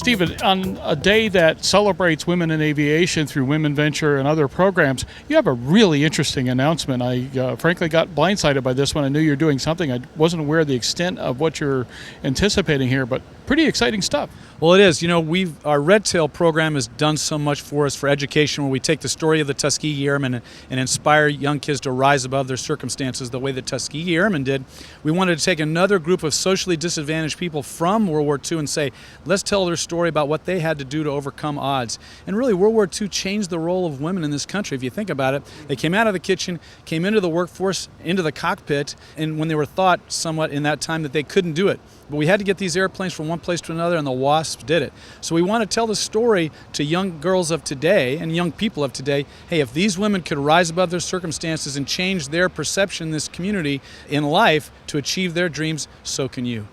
Stephen, on a day that celebrates women in aviation through WomenVenture and other programs, you have a really interesting announcement. I frankly got blindsided by this one. I knew you were doing something. I wasn't aware of the extent of what you're anticipating here, but pretty exciting stuff. Well, it is. You know, our Red Tail program has done so much for us for education, where we take the story of the Tuskegee Airmen and inspire young kids to rise above their circumstances the way the Tuskegee Airmen did. We wanted to take another group of socially disadvantaged people from World War II and say, let's tell their story about what they had to do to overcome odds. And really, World War II changed the role of women in this country. If you think about it, they came out of the kitchen, came into the workforce, into the cockpit, and when they were thought somewhat in that time that they couldn't do it. But we had to get these airplanes from one place to another, and the WASP did it. So we want to tell the story to young girls of today and young people of today. Hey, if these women could rise above their circumstances and change their perception in this community in life to achieve their dreams, so can you.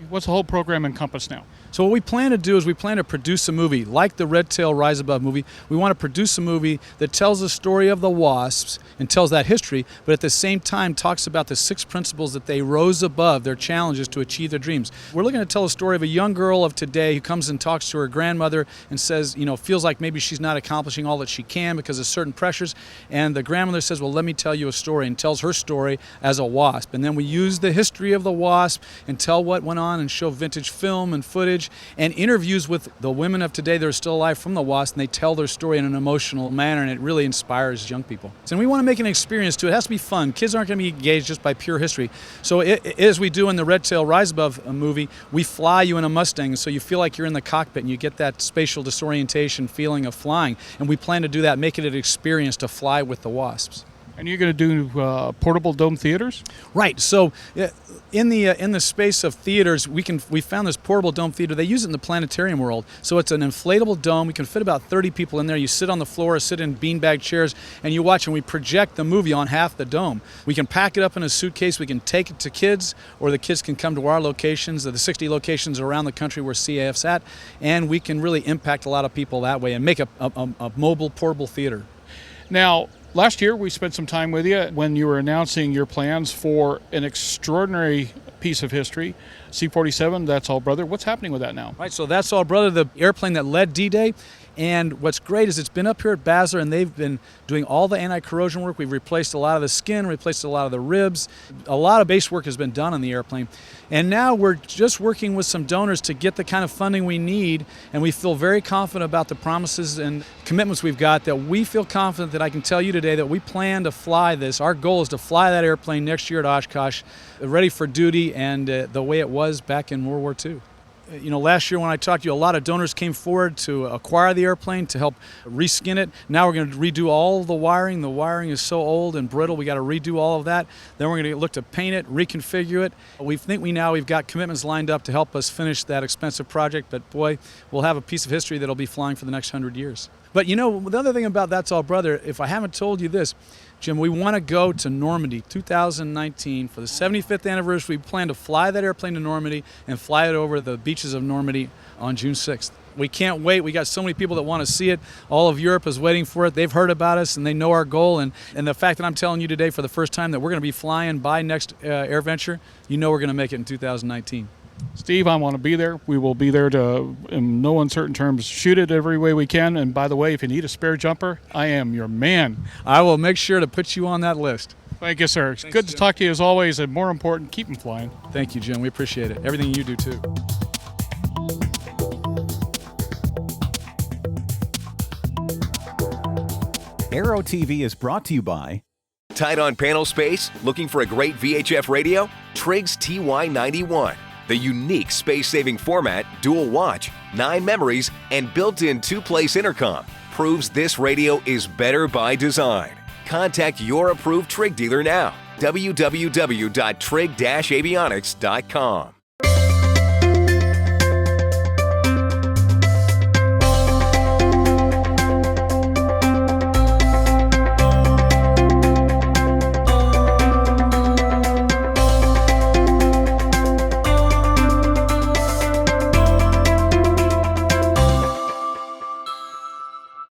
What's the whole program encompass now? So what we plan to do is we plan to produce a movie like the Red Tail Rise Above movie. We want to produce a movie that tells the story of the WASPs and tells that history, but at the same time talks about the 6 principles that they rose above their challenges to achieve their dreams. We're looking to tell a story of a young girl of today who comes and talks to her grandmother and says, you know, feels like maybe she's not accomplishing all that she can because of certain pressures. And the grandmother says, well, let me tell you a story, and tells her story as a WASP. And then we use the history of the WASP and tell what went on and show vintage film and footage and interviews with the women of today that are still alive from the WASP, and they tell their story in an emotional manner, and it really inspires young people. And we want to make an experience too. It has to be fun. Kids aren't going to be engaged just by pure history. So as we do in the Red Tail Rise Above movie, we fly you in a Mustang, so you feel like you're in the cockpit and you get that spatial disorientation feeling of flying. And we plan to do that, make it an experience to fly with the WASPs. And you're going to do portable dome theaters? Right. So in the space of theaters, we found this portable dome theater. They use it in the planetarium world. So it's an inflatable dome. We can fit about 30 people in there. You sit on the floor, sit in beanbag chairs, and you watch, and we project the movie on half the dome. We can pack it up in a suitcase. We can take it to kids, or the kids can come to our locations, the 60 locations around the country where CAF's at, and we can really impact a lot of people that way and make a mobile, portable theater. Now, last year, we spent some time with you when you were announcing your plans for an extraordinary piece of history, C-47, That's All Brother. What's happening with that now? Right, so That's All Brother, the airplane that led D-Day. And what's great is it's been up here at Basler, and they've been doing all the anti-corrosion work. We've replaced a lot of the skin, replaced a lot of the ribs. A lot of base work has been done on the airplane. And now we're just working with some donors to get the kind of funding we need, and we feel very confident about the promises and commitments we've got, that we feel confident that I can tell you today that we plan to fly this. Our goal is to fly that airplane next year at Oshkosh, ready for duty and the way it was back in World War II. You know, last year when I talked to you, a lot of donors came forward to acquire the airplane, to help reskin it. Now we're going to redo all the wiring. The wiring is so old and brittle, we got to redo all of that. Then we're going to look to paint it, reconfigure it. We think we've got commitments lined up to help us finish that expensive project, but boy, we'll have a piece of history that'll be flying for the next 100 years. But you know, the other thing about That's All Brother, if I haven't told you this, Jim, we want to go to Normandy 2019 for the 75th anniversary. We plan to fly that airplane to Normandy and fly it over the beaches of Normandy on June 6th. We can't wait. We got so many people that want to see it. All of Europe is waiting for it. They've heard about us and they know our goal. And the fact that I'm telling you today for the first time that we're going to be flying by next AirVenture, you know we're going to make it in 2019. Steve, I want to be there. We will be there to, in no uncertain terms, shoot it every way we can. And by the way, if you need a spare jumper, I am your man. I will make sure to put you on that list. Thank you, sir. It's good to talk to you as always, and more important, keep them flying. Thank you, Jim. We appreciate it. Everything you do, too. Aero-TV is brought to you by... Tight on panel space? Looking for a great VHF radio? Trig's TY91. The unique space-saving format, dual watch, 9 memories, and built-in 2-place intercom proves this radio is better by design. Contact your approved Trig dealer now. www.trig-avionics.com.